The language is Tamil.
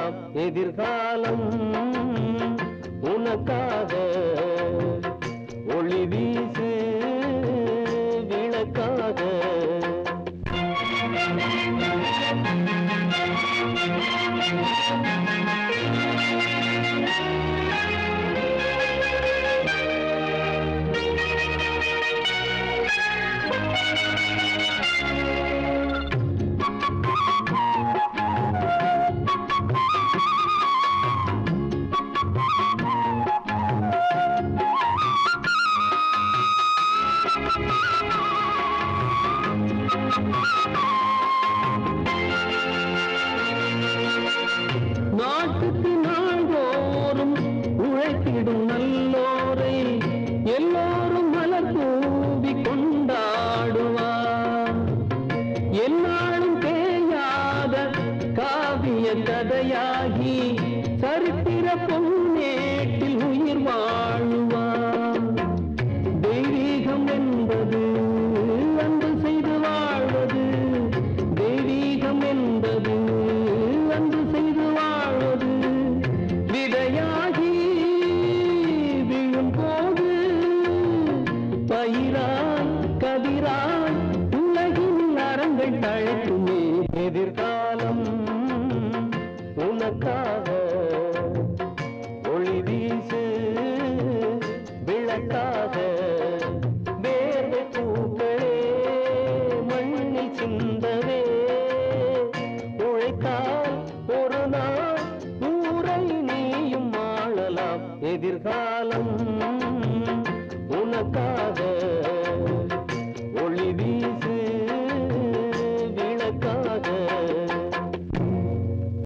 எல்லாம் எதிர்காலம் உனக்காக ஒளி வீசு விளக்காக நாட்டுக்கு நாள்தோறும் உழைத்திடும் நல்லோரை எல்லோரும் மலர் தூவி கொண்டாடுவார். என்னாலும் தேயாத காவிய கதையாகி சரித்திர பொன்னேட்டில் உயிர் வாழுவார். தெய்வீகம் என்பது அன்பு செய்து வாழ்வது, தெய்வீகம் என்பது அன்பு செய்து வாழ்வது. விதையாகி விழும் போது பயிரால் கதிரால் உலகின் அறங்கள் தழைக்குமே. எதிர்காலம் உனக்காக ஒளி வீசு விளக்காக. வேர்வை பூக்களே மண்ணில் சிந்தவே உழைக்காக